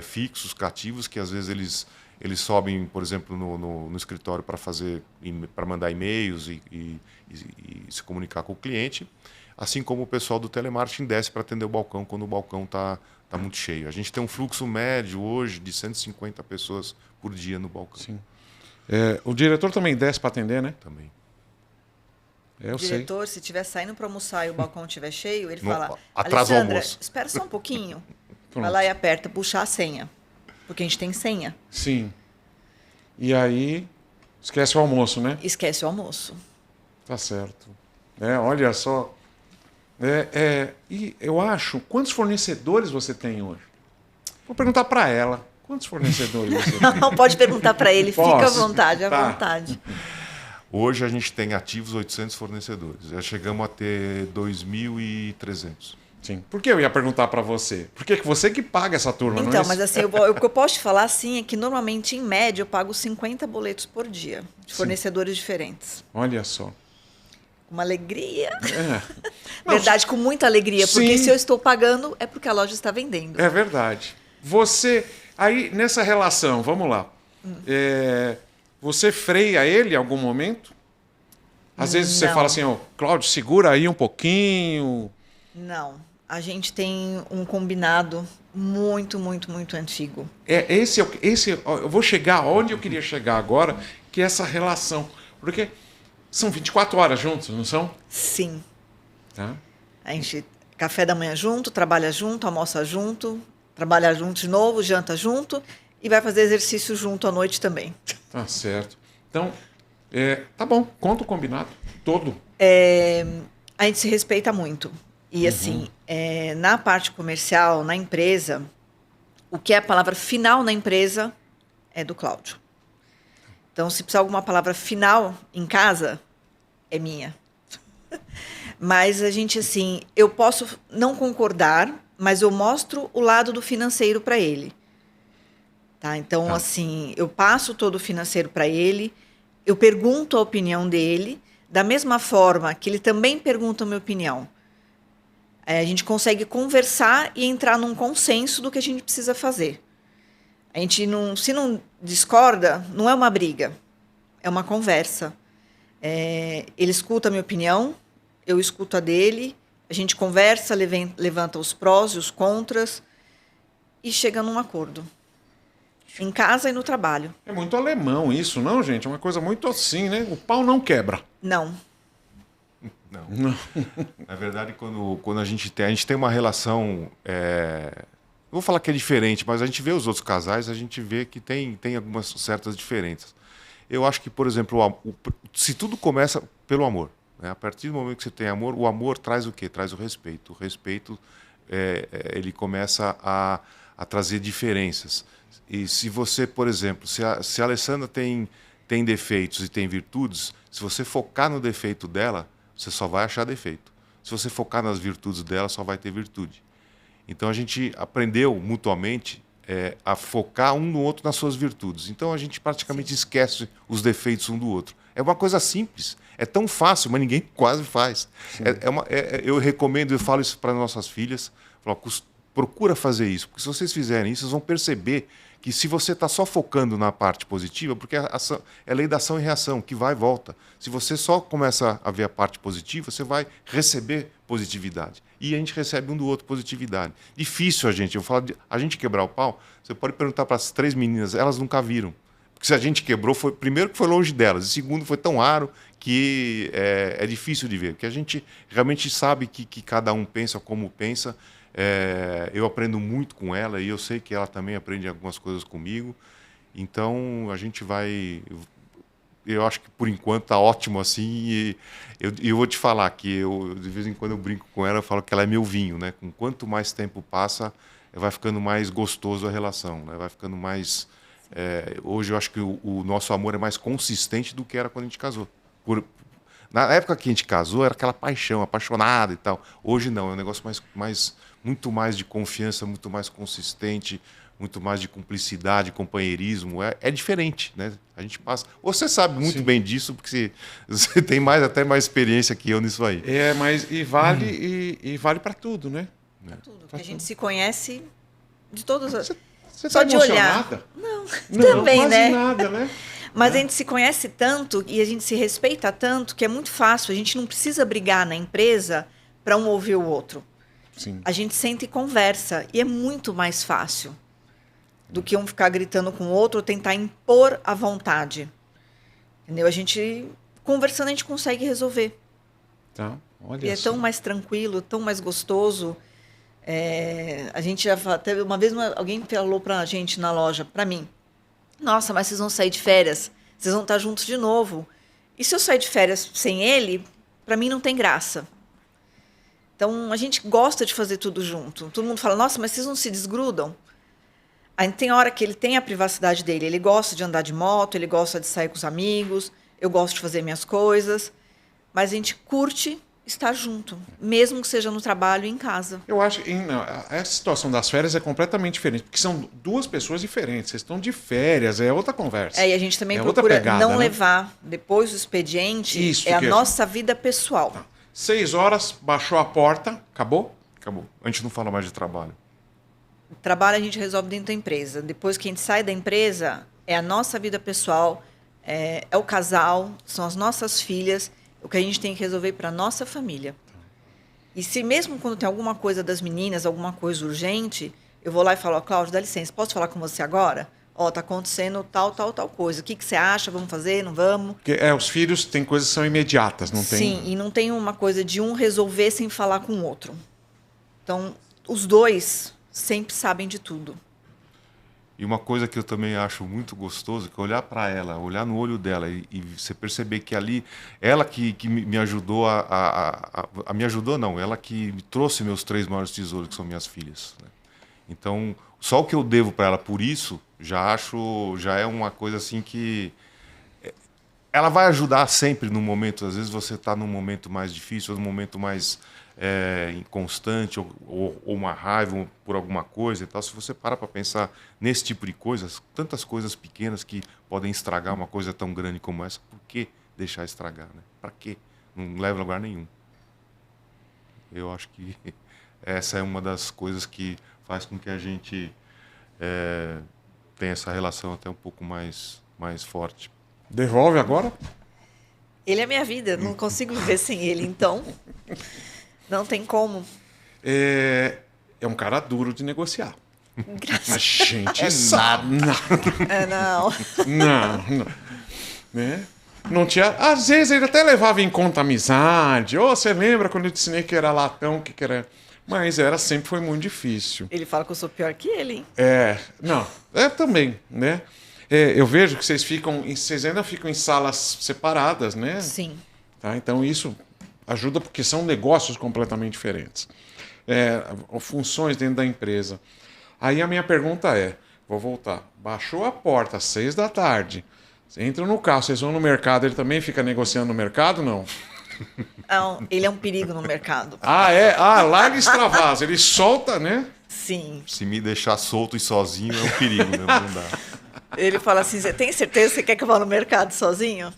fixos, cativos, que às vezes eles sobem, por exemplo, no escritório para mandar e-mails e se comunicar com o cliente. Assim como o pessoal do telemarketing desce para atender o balcão quando o balcão está muito cheio. A gente tem um fluxo médio hoje de 150 pessoas por dia no balcão. Sim. O diretor também desce para atender, né? Também. O diretor, se estiver saindo para almoçar e o balcão estiver cheio, ele fala: atrasa o Alessandra, almoço. espera só um pouquinho. Vai lá e aperta, puxar a senha. Porque a gente tem senha. Sim. E aí, esquece o almoço, né? Esquece o almoço. Tá certo. Olha só. E eu acho, quantos fornecedores você tem hoje? Vou perguntar para ela. Quantos fornecedores você tem? Não, pode perguntar para ele, fica à Posso? vontade, à Tá. vontade. Hoje a gente tem ativos 800 fornecedores. Já chegamos a ter 2.300. Sim. Por que eu ia perguntar para você? Porque é você que paga essa turma, não é Então, isso? mas assim, o que eu posso te falar assim é que normalmente, em média, eu pago 50 boletos por dia, de fornecedores diferentes. Olha só. Uma alegria. Não, Verdade, com muita alegria, porque sim. se eu estou pagando, é porque a loja está vendendo. É verdade. Aí nessa relação, vamos lá. Você freia ele em algum momento? Às vezes você Não. fala assim, Cláudio, segura aí um pouquinho. Não, a gente tem um combinado muito, muito, muito antigo. Eu vou chegar onde eu queria chegar agora, que é essa relação. Porque são 24 horas juntos, não são? Sim. Tá? A gente café da manhã junto, trabalha junto, almoça junto, trabalha junto de novo, janta junto e vai fazer exercício junto à noite também. Tá certo. Então, tá bom, conta o combinado todo. A gente se respeita muito. E assim, na parte comercial, na empresa, o que é a palavra final na empresa é do Cláudio. Então, se precisar alguma palavra final em casa, é minha. Mas a gente, assim, eu posso não concordar, mas eu mostro o lado do financeiro para ele. Tá? Então, assim, eu passo todo o financeiro para ele, eu pergunto a opinião dele, da mesma forma que ele também pergunta a minha opinião. A gente consegue conversar e entrar num consenso do que a gente precisa fazer. A gente não, se não discorda, não é uma briga, é uma conversa. Ele escuta a minha opinião, eu escuto a dele, a gente conversa, levanta os prós e os contras e chega num acordo. Em casa e no trabalho. É muito alemão isso, não, gente? É uma coisa muito assim, né? O pau não quebra. Não. Não. Na verdade, quando a gente tem uma relação... Não vou falar que é diferente, mas a gente vê os outros casais, a gente vê que tem algumas certas diferenças. Eu acho que, por exemplo, se tudo começa pelo amor, né? A partir do momento que você tem amor, o amor traz o quê? Traz o respeito. O respeito, ele começa a trazer diferenças. E se você, por exemplo, se a Alessandra tem defeitos e tem virtudes, se você focar no defeito dela, você só vai achar defeito. Se você focar nas virtudes dela, só vai ter virtude. Então a gente aprendeu mutuamente a focar um no outro nas suas virtudes. Então a gente praticamente esquece os defeitos um do outro. É uma coisa simples, é tão fácil, mas ninguém quase faz. Eu recomendo, eu falo isso para nossas filhas, falo, procura fazer isso, porque se vocês fizerem isso, vocês vão perceber que se você está só focando na parte positiva, porque é a lei da ação e reação, que vai e volta. Se você só começa a ver a parte positiva, você vai receber positividade. E a gente recebe um do outro positividade. Difícil eu falo a gente quebrar o pau, você pode perguntar para as 3 meninas, elas nunca viram. Porque se a gente quebrou, primeiro que foi longe delas, e segundo foi tão raro que é difícil de ver. Porque a gente realmente sabe que cada um pensa como pensa. Eu aprendo muito com ela e eu sei que ela também aprende algumas coisas comigo. Então a gente vai... Eu acho que por enquanto está ótimo assim. E eu vou te falar que de vez em quando eu brinco com ela, eu falo que ela é meu vinho, né? Com quanto mais tempo passa, vai ficando mais gostoso a relação, né? Vai ficando mais... hoje eu acho que o nosso amor é mais consistente do que era quando a gente casou. Na época que a gente casou, era aquela paixão, apaixonada e tal. Hoje não, é um negócio muito mais de confiança, muito mais consistente, muito mais de cumplicidade, companheirismo. É diferente, né? A gente passa... Você sabe muito bem disso, porque você tem até mais experiência que eu nisso aí. Mas vale vale para tudo, né? Pra tudo. Porque a gente se conhece de todas as... Você Só tá de emocionada? olhar. Não, Também, quase né? nada, né? Mas a gente se conhece tanto e a gente se respeita tanto que é muito fácil. A gente não precisa brigar na empresa para um ouvir o outro. Sim. A gente senta e conversa e é muito mais fácil do que um ficar gritando com o outro ou tentar impor a vontade. Entendeu? A gente, conversando, a gente consegue resolver. Tá, olha E é só. tão mais tranquilo, tão mais gostoso. A gente já até uma vez alguém falou para a gente na loja, para mim, nossa, mas vocês vão sair de férias, vocês vão estar juntos de novo. E se eu sair de férias sem ele, para mim não tem graça. Então, a gente gosta de fazer tudo junto. Todo mundo fala, nossa, mas vocês não se desgrudam? Aí tem hora que ele tem a privacidade dele. Ele gosta de andar de moto, ele gosta de sair com os amigos, eu gosto de fazer minhas coisas. Mas a gente curte estar junto, mesmo que seja no trabalho e em casa. Eu acho que essa situação das férias é completamente diferente, porque são 2 pessoas diferentes. Vocês estão de férias, é outra conversa. E a gente também outra procura pegada, não né? levar depois do expediente Isso, a que é- nossa vida pessoal. Tá. 6 horas, baixou a porta, acabou? Acabou. A gente não fala mais de trabalho. O trabalho a gente resolve dentro da empresa. Depois que a gente sai da empresa, é a nossa vida pessoal, é o casal, são as nossas filhas, o que a gente tem que resolver para a nossa família. E se mesmo quando tem alguma coisa das meninas, alguma coisa urgente, eu vou lá e falo, Cláudio, dá licença, posso falar com você agora? Tá acontecendo tal coisa. O que você acha? Vamos fazer? Não vamos? Porque os filhos têm coisas que são imediatas, não tem? Sim, e não tem uma coisa de um resolver sem falar com o outro. Então, os 2 sempre sabem de tudo. E uma coisa que eu também acho muito gostoso, que olhar para ela, olhar no olho dela e você perceber que ali, ela que me ajudou me ajudou não, ela que me trouxe meus 3 maiores tesouros, que são minhas filhas, né? Então, só o que eu devo para ela por isso, já é uma coisa assim que ela vai ajudar sempre no momento, às vezes você está num momento mais difícil, num momento mais inconstante, ou uma raiva por alguma coisa e tal. Se você parar para pensar nesse tipo de coisas, tantas coisas pequenas que podem estragar uma coisa tão grande como essa, por que deixar estragar, né? Para quê? Não leva a lugar nenhum. Eu acho que essa é uma das coisas que faz com que a gente tenha essa relação até um pouco mais forte. Devolve agora? Ele é minha vida, não consigo viver sem ele, então não tem como. É um cara duro de negociar. Graças A gente sabe. não. Não. Né? Não tinha. Às vezes ele até levava em conta a amizade. Você lembra quando eu te ensinei que era latão, que era. Mas sempre foi muito difícil. Ele fala que eu sou pior que ele, hein? Não, também, né? Eu vejo que vocês ainda ficam em salas separadas, né? Sim. Tá? Então isso ajuda porque são negócios completamente diferentes. Funções dentro da empresa. Aí a minha pergunta vou voltar, baixou a porta às 6 da tarde, você entra no carro, vocês vão no mercado, ele também fica negociando no mercado, não? Não, ele é um perigo no mercado. Ah, é? Ah, larga e extravasa. Ele solta, né? Sim. Se me deixar solto e sozinho é um perigo mesmo, não dá. Ele fala assim, você tem certeza que você quer que eu vá no mercado sozinho?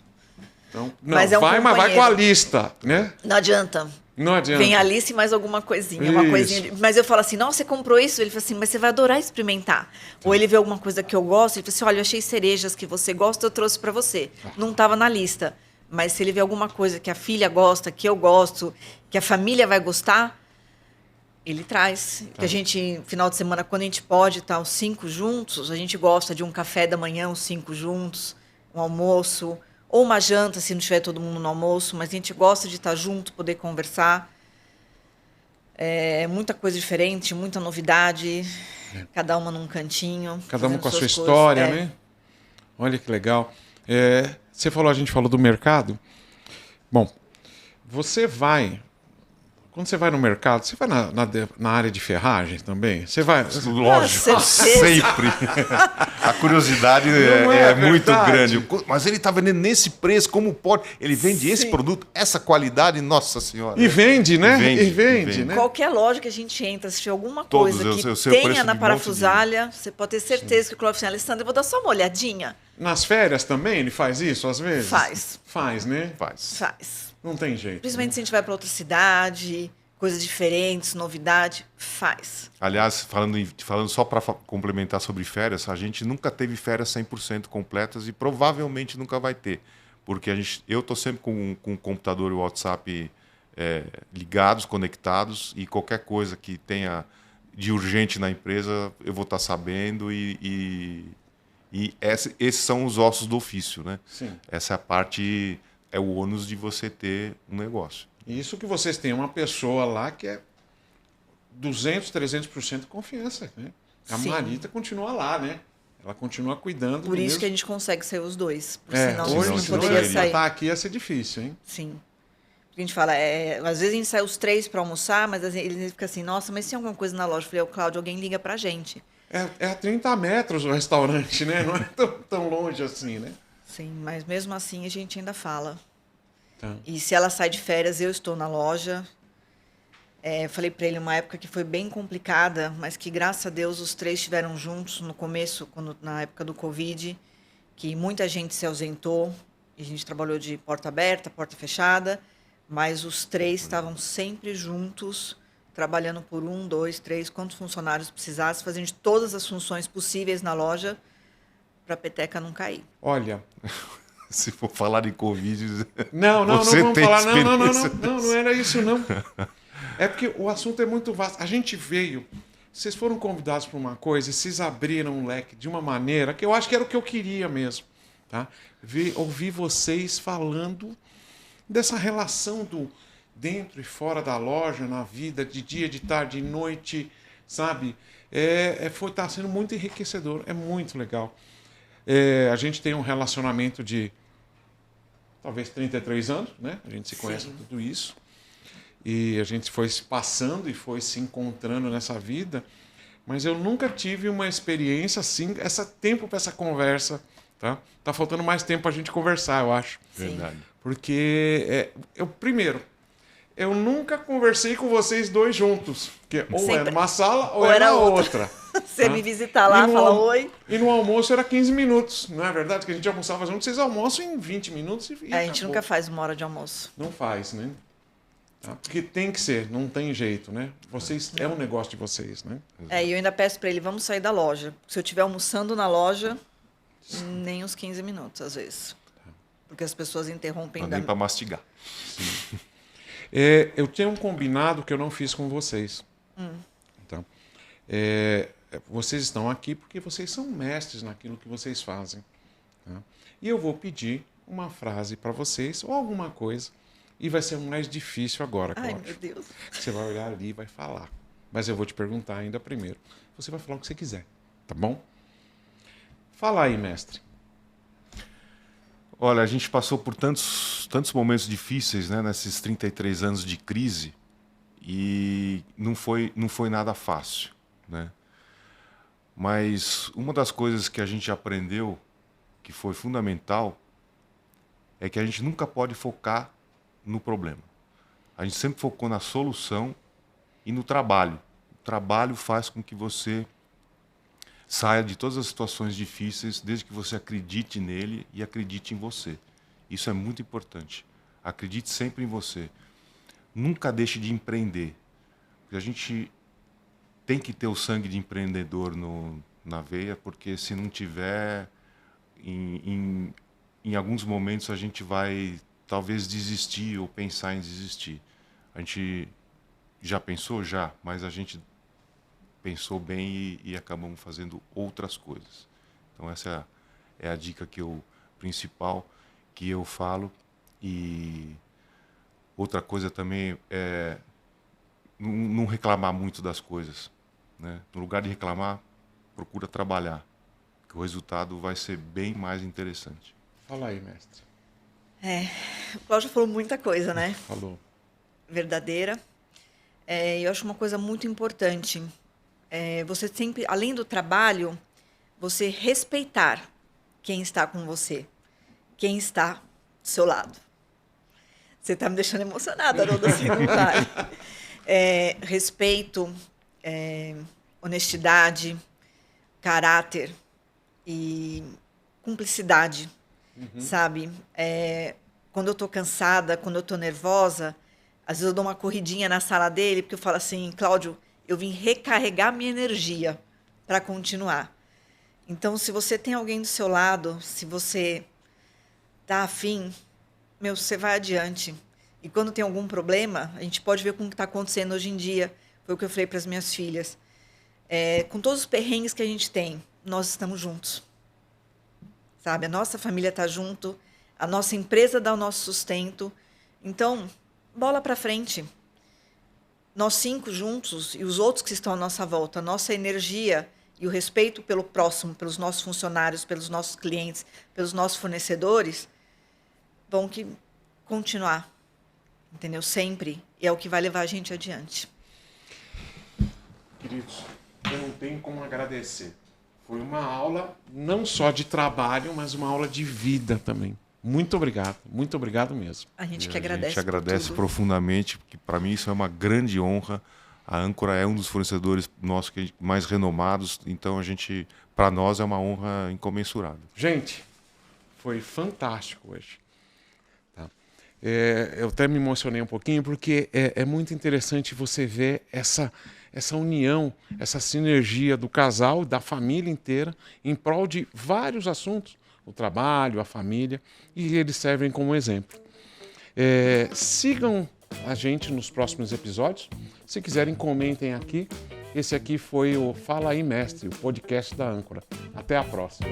Então, não, Mas é um vai, mas vai com a companheiro. lista, né? Não adianta. Não adianta. Vem a Alice e mais alguma coisinha, uma Isso. coisinha. Mas eu falo assim, nossa, você comprou isso? Ele fala assim, mas você vai adorar experimentar. Ou ele vê alguma coisa que eu gosto, ele fala assim, olha, eu achei cerejas que você gosta, eu trouxe para você. Não estava na lista. Mas se ele vê alguma coisa que a filha gosta, que eu gosto, que a família vai gostar, ele traz. Que a gente, final de semana, quando a gente pode estar os 5 juntos, a gente gosta de um café da manhã, os 5 juntos, um almoço, ou uma janta, se não tiver todo mundo no almoço, mas a gente gosta de estar junto, poder conversar. É muita coisa diferente, muita novidade, cada uma num cantinho. Cada uma fazendo com a sua suas história, coisas. né? Olha que legal. Você falou, a gente falou do mercado. Bom, você vai. Quando você vai no mercado, você vai na área de ferragem também? Você vai. Lógico, Ah, certeza. sempre. A curiosidade Não é é muito verdade? grande. Mas ele está vendendo nesse preço, como pode? Ele vende esse Sim. produto, essa qualidade, nossa senhora. E vende, né? E vende, né? Qualquer loja que a gente entra, se tiver alguma Todos, coisa eu que sei o preço tenha de na um monte parafusalha, você pode ter certeza que o Clóvis assim, Alessandra, eu vou dar só uma olhadinha. Nas férias também ele faz isso, às vezes? Faz. Faz, né? Faz. Faz. Não tem jeito. Principalmente se a gente vai para outra cidade, coisas diferentes, novidade, faz. Aliás, falando só para complementar sobre férias, a gente nunca teve férias 100% completas e provavelmente nunca vai ter. Porque eu estou sempre com o computador e o WhatsApp ligados, conectados, e qualquer coisa que tenha de urgente na empresa, eu vou estar sabendo esses são os ossos do ofício, né? Sim. Essa é a parte, é o ônus de você ter um negócio. Isso que vocês têm uma pessoa lá que é 200, 300% de confiança, né? A Sim. Marita continua lá, né? Ela continua cuidando. Por do isso mesmo... que a gente consegue sair os dois. Porque senão hoje, a senão gente se não não poderia seria. sair. Tá aqui ia ser difícil, hein? Sim. A gente fala, às vezes a gente sai os 3 para almoçar, mas ele fica assim, nossa, mas se tem alguma coisa na loja? Eu falei, Cláudio, alguém liga pra gente. É a 30 metros o restaurante, né? Não é tão longe assim, né? Sim, mas mesmo assim a gente ainda fala. Tá. E se ela sai de férias, eu estou na loja. Falei para ele uma época que foi bem complicada, mas que graças a Deus os 3 estiveram juntos no começo, na época do Covid, que muita gente se ausentou. E a gente trabalhou de porta aberta, porta fechada, mas os 3 estavam sempre juntos, trabalhando por 1, 2, 3, quantos funcionários precisassem, fazendo todas as funções possíveis na loja para a peteca não cair. Olha, Se for falar de Covid... não Você vamos tem falar, experiência não era isso não. É porque o assunto é muito vasto. A gente veio, vocês foram convidados para uma coisa, e vocês abriram um leque de uma maneira que eu acho que era o que eu queria mesmo, tá? Ouvir vocês falando dessa relação do dentro e fora da loja, na vida, de dia, de tarde, de noite, sabe? Tá sendo muito enriquecedor, é muito legal. A gente tem um relacionamento de talvez 33 anos, né? A gente se conhece tudo isso. E a gente foi se passando e foi se encontrando nessa vida. Mas eu nunca tive uma experiência assim, tempo para essa conversa, tá? Tá faltando mais tempo para a gente conversar, eu acho. Sim. Verdade. Porque, primeiro, eu nunca conversei com vocês dois juntos. Porque ou Sempre. era numa sala ou Ou era era outra. Você tá? me visitar lá, E no fala al- oi. E no almoço era 15 minutos, não é verdade? Que a gente almoçava junto, vocês almoçam em 20 minutos e A gente acabou. nunca faz 1 hora de almoço. Não faz, né? Tá? Porque tem que ser, não tem jeito, né? Vocês, é um negócio de vocês, né? E eu ainda peço para ele, vamos sair da loja. Se eu estiver almoçando na loja, nem uns 15 minutos, às vezes. Porque as pessoas interrompem Não dá nem para mastigar. Eu tenho um combinado que eu não fiz com vocês. Então, vocês estão aqui porque vocês são mestres naquilo que vocês fazem. Tá? E eu vou pedir uma frase para vocês ou alguma coisa. E vai ser mais difícil agora, Ai, Cláudio. meu Deus. Você vai olhar ali e vai falar. Mas eu vou te perguntar ainda primeiro. Você vai falar o que você quiser, tá bom? Fala aí, mestre. Olha, a gente passou por tantos momentos difíceis, né, nesses 33 anos de crise, e não foi nada fácil, né? Mas uma das coisas que a gente aprendeu, que foi fundamental, é que a gente nunca pode focar no problema. A gente sempre focou na solução e no trabalho. O trabalho faz com que você saia de todas as situações difíceis, desde que você acredite nele e acredite em você. Isso é muito importante. Acredite sempre em você. Nunca deixe de empreender. Porque a gente tem que ter o sangue de empreendedor na veia, porque se não tiver, em alguns momentos a gente vai talvez desistir ou pensar em desistir. A gente já pensou? Já, mas a gente pensou bem e acabamos fazendo outras coisas. Então essa é a dica principal que eu falo. E outra coisa também é não reclamar muito das coisas, né? No lugar de reclamar, procura trabalhar, que o resultado vai ser bem mais interessante. Fala aí, mestre. O Cláudio falou muita coisa, né? Falou. Verdadeira. Eu acho uma coisa muito importante. Você sempre, além do trabalho, você respeitar quem está com você, quem está do seu lado. Você está me deixando emocionada, Haroldo, assim, não vai. Respeito, honestidade, caráter e cumplicidade, sabe? Quando eu estou cansada, quando eu estou nervosa, às vezes eu dou uma corridinha na sala dele, porque eu falo assim, Cláudio, eu vim recarregar minha energia para continuar. Então, se você tem alguém do seu lado, se você está afim, você vai adiante. E quando tem algum problema, a gente pode ver com o que está acontecendo hoje em dia. Foi o que eu falei para as minhas filhas. Com todos os perrengues que a gente tem, nós estamos juntos. Sabe? A nossa família está junto, a nossa empresa dá o nosso sustento. Então, bola para frente. Nós 5 juntos e os outros que estão à nossa volta, a nossa energia e o respeito pelo próximo, pelos nossos funcionários, pelos nossos clientes, pelos nossos fornecedores, vão continuar, entendeu? Sempre. E é o que vai levar a gente adiante. Queridos, eu não tenho como agradecer. Foi uma aula não só de trabalho, mas uma aula de vida também. Muito obrigado mesmo. A gente que agradece. A gente agradece profundamente, porque para mim isso é uma grande honra. A Âncora é um dos fornecedores nossos mais renomados, então para nós é uma honra incomensurável. Gente, foi fantástico hoje. Tá? Eu até me emocionei um pouquinho, porque é muito interessante você ver essa união, essa sinergia do casal, da família inteira, em prol de vários assuntos. O trabalho, a família, e eles servem como exemplo. Sigam a gente nos próximos episódios. Se quiserem, comentem aqui. Esse aqui foi o Fala aí, Mestre, o podcast da Âncora. Até a próxima.